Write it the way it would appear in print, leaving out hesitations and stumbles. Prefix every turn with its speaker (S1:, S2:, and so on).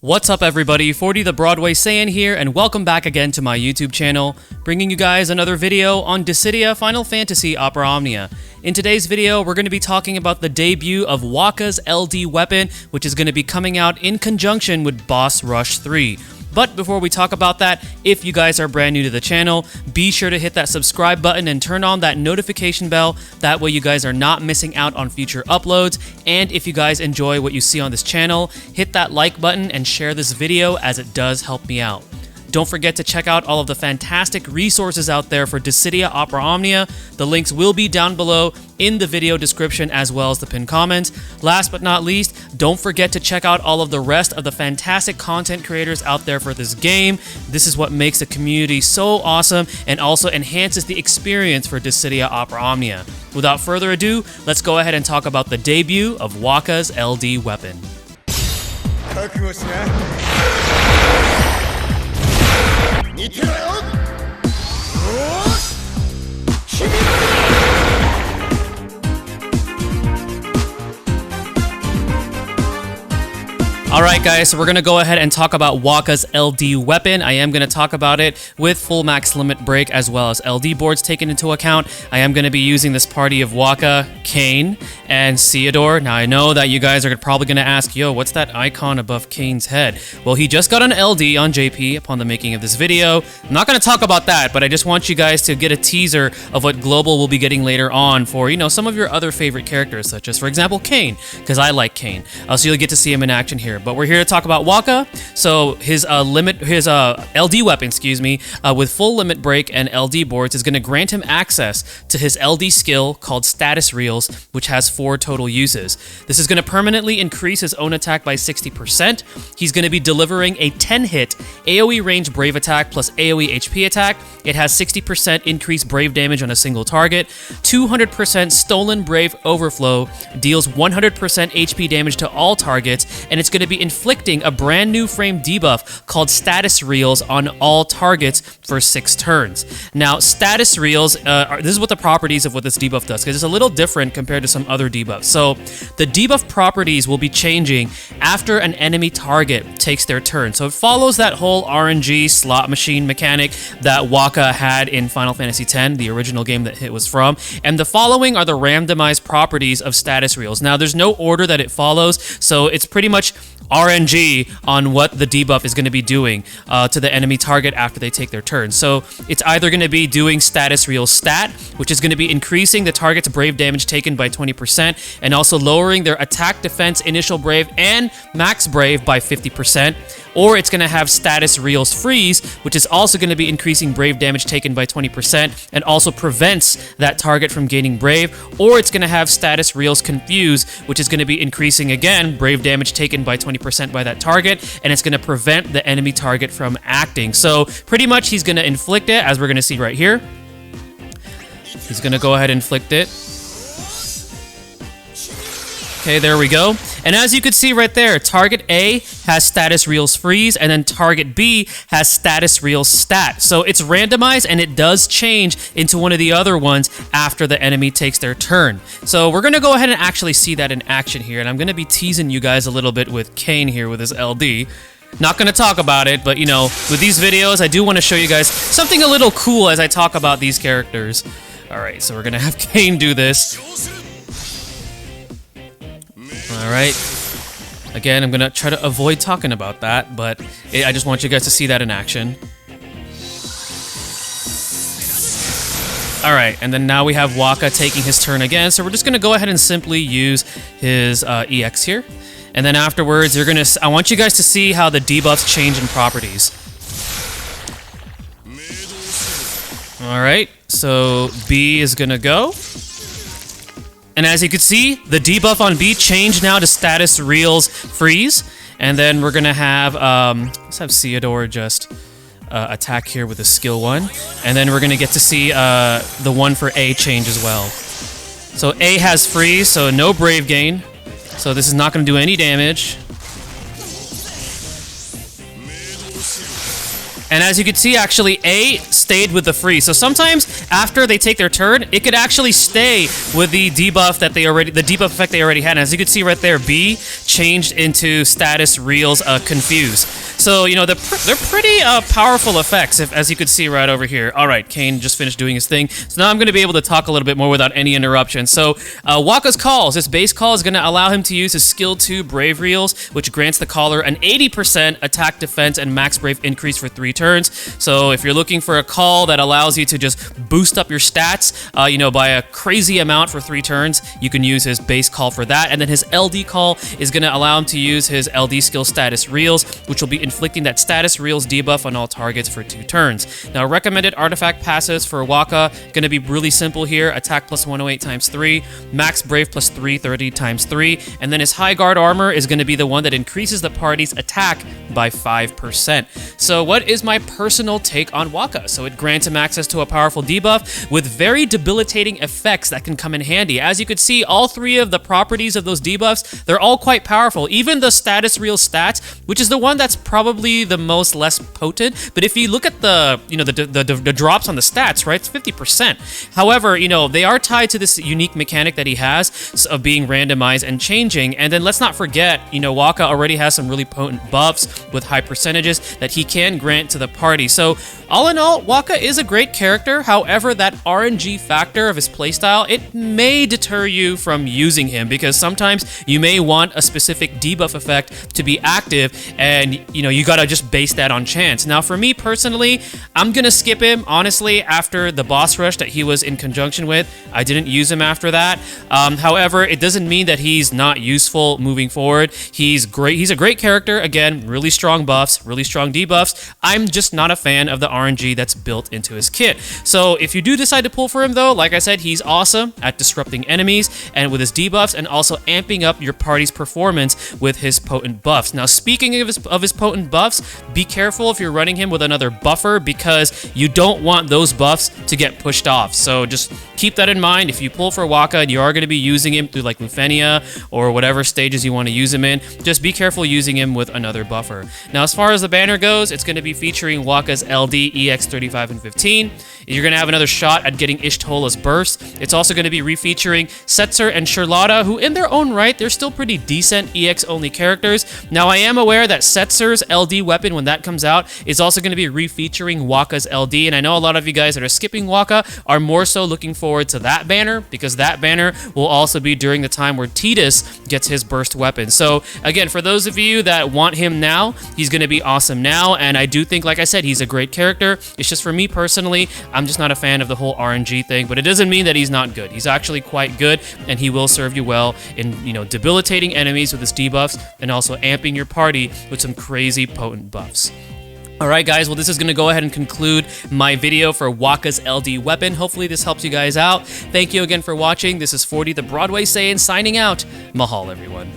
S1: What's up everybody, 40 the Broadway Saiyan here, and welcome back again to my YouTube channel, bringing you guys another video on Dissidia Final Fantasy Opera Omnia. In today's video, we're going to be talking about the debut of Wakka's LD weapon, which is going to be coming out in conjunction with Boss Rush 3. But before we talk about that, if you guys are brand new to the channel, be sure to hit that subscribe button and turn on that notification bell. That way you guys are not missing out on future uploads. And if you guys enjoy what you see on this channel, hit that like button and share this video as it does help me out. Don't forget to check out all of the fantastic resources out there for Dissidia Opera Omnia. The links will be down below in the video description as well as the pinned comments. Last but not least, don't forget to check out all of the rest of the fantastic content creators out there for this game. This is what makes the community so awesome and also enhances the experience for Dissidia Opera Omnia. Without further ado, let's go ahead and talk about the debut of Wakka's LD weapon. Alright guys, so we're going to go ahead and talk about Wakka's LD weapon. I am going to talk about it with full max limit break as well as LD boards taken into account. I am going to be using this party of Wakka, Kain, and Theodore. Now I know that you guys are probably going to ask, yo, what's that icon above Kain's head? Well, he just got an LD on JP upon the making of this video. I'm not going to talk about that, but I just want you guys to get a teaser of what Global will be getting later on for, you know, some of your other favorite characters, such as, for example, Kain, because I like Kain. So you'll get to see him in action here. But we're here to talk about Wakka. So his LD weapon, with full limit break and LD boards is going to grant him access to his LD skill called Status Reels, which has 4 total uses. This is going to permanently increase his own attack by 60%. He's going to be delivering a 10-hit AoE range Brave attack plus AoE HP attack. It has 60% increased Brave damage on a single target, 200% Stolen Brave Overflow, deals 100% HP damage to all targets, and it's going to be inflicting a brand new frame debuff called Status Reels on all targets for 6 turns. Now, Status Reels, this is what the properties of what this debuff does, because it's a little different compared to some other debuffs. So, the debuff properties will be changing after an enemy target takes their turn. So, it follows that whole RNG slot machine mechanic that Wakka had in Final Fantasy X, the original game that it was from. And the following are the randomized properties of Status Reels. Now, there's no order that it follows, so it's pretty much RNG on what the debuff is going to be doing to the enemy target after they take their turn. So it's either going to be doing Status Reels stat, which is going to be increasing the target's Brave damage taken by 20% and also lowering their attack, defense, initial Brave, and max Brave by 50%. Or it's going to have Status Reels freeze, which is also going to be increasing Brave damage taken by 20% and also prevents that target from gaining Brave. Or it's going to have Status Reels confuse, which is going to be increasing again Brave damage taken by 20% by that target, and it's going to prevent the enemy target from acting. So pretty much he's going to inflict it, as we're going to see right here. He's going to go ahead and inflict it. Okay, there we go. And as you can see right there, target A has Status Reels freeze, and then target B has Status Reels stat. So it's randomized, and it does change into one of the other ones after the enemy takes their turn. So we're going to go ahead and actually see that in action here, and I'm going to be teasing you guys a little bit with Kain here with his LD. Not going to talk about it, but you know, with these videos, I do want to show you guys something a little cool as I talk about these characters. Alright, so we're going to have Kain do this. Alright, again, I'm going to try to avoid talking about that, but I just want you guys to see that in action. Alright, and then now we have Wakka taking his turn again, so we're just going to go ahead and simply use his EX here. And then afterwards, I want you guys to see how the debuffs change in properties. Alright, so B is going to go. And as you can see, the debuff on B changed now to Status Reels freeze. And then we're going to have, let's have Theodore just attack here with a skill 1. And then we're going to get to see the one for A change as well. So A has freeze, so no Brave gain. So this is not going to do any damage. And as you can see, actually, A stayed with the freeze. So sometimes after they take their turn, it could actually stay with the debuff that the debuff effect they already had. And as you can see right there, B changed into status reels confuse. So, you know, they're pretty powerful effects, as you could see right over here. All right, Kane just finished doing his thing. So now I'm going to be able to talk a little bit more without any interruption. So Wakka's calls. This base call is going to allow him to use his skill 2 Brave Reels, which grants the caller an 80% attack, defense, and max Brave increase for 3 turns. So if you're looking for a call that allows you to just boost up your stats, you know, by a crazy amount for 3 turns, you can use his base call for that. And then his LD call is going to allow him to use his LD skill status Reels, which will be inflicting that status Reels debuff on all targets for 2 turns. Now, recommended artifact passives for Wakka, going to be really simple here. Attack plus 108 times 3, max Brave plus 330 times 3, and then his high guard armor is going to be the one that increases the party's attack by 5%. So what is my personal take on Wakka? So it grants him access to a powerful debuff with very debilitating effects that can come in handy. As you could see, all 3 of the properties of those debuffs, they're all quite powerful. Even the status Reel stats, which is the one that's probably the most less potent. But if you look at the, you know, the drops on the stats, right, it's 50%. However, you know, they are tied to this unique mechanic that he has of being randomized and changing. And then let's not forget, you know, Wakka already has some really potent buffs with high percentages that he can grant to the party. So all in all, Wakka is a great character. However, that RNG factor of his playstyle, it may deter you from using him, because sometimes you may want a specific debuff effect to be active, and you know, you gotta just base that on chance. Now for me personally, I'm gonna skip him, honestly, after the boss rush that he was in conjunction with. I didn't use him after that. However, it doesn't mean that he's not useful moving forward. He's great. He's a great character. Again, really strong buffs, really strong debuffs. I'm just not a fan of the RNG that's built into his kit. So if you do decide to pull for him though, like I said, he's awesome at disrupting enemies and with his debuffs, and also amping up your party's performance with his potent buffs. Now speaking of his potent buffs, be careful if you're running him with another buffer, because you don't want those buffs to get pushed off. So just keep that in mind. If you pull for Wakka and you are going to be using him through like Lufenia or whatever stages you want to use him in, just be careful using him with another buffer. Now as far as the banner goes, it's going to be featuring Wakka's LD, EX 35 and 15. You're going to have another shot at getting Ishtola's burst. It's also going to be refeaturing Setzer and Charlotta, who in their own right, they're still pretty decent EX only characters. Now I am aware that Setzer's LD weapon, when that comes out, is also going to be refeaturing Wakka's LD, and I know a lot of you guys that are skipping Wakka are more so looking forward to that banner, because that banner will also be during the time where Tidus gets his burst weapon. So again, for those of you that want him now, he's going to be awesome now, and I do think, like I said, he's a great character. It's just for me personally, I'm just not a fan of the whole RNG thing, but it doesn't mean that he's not good. He's actually quite good, and he will serve you well in, you know, debilitating enemies with his debuffs and also amping your party with some crazy potent buffs. Alright guys, well this is going to go ahead and conclude my video for Wakka's LD weapon. Hopefully this helps you guys out. Thank you again for watching. This is 40 the Broadway Saiyan signing out. Mahal everyone.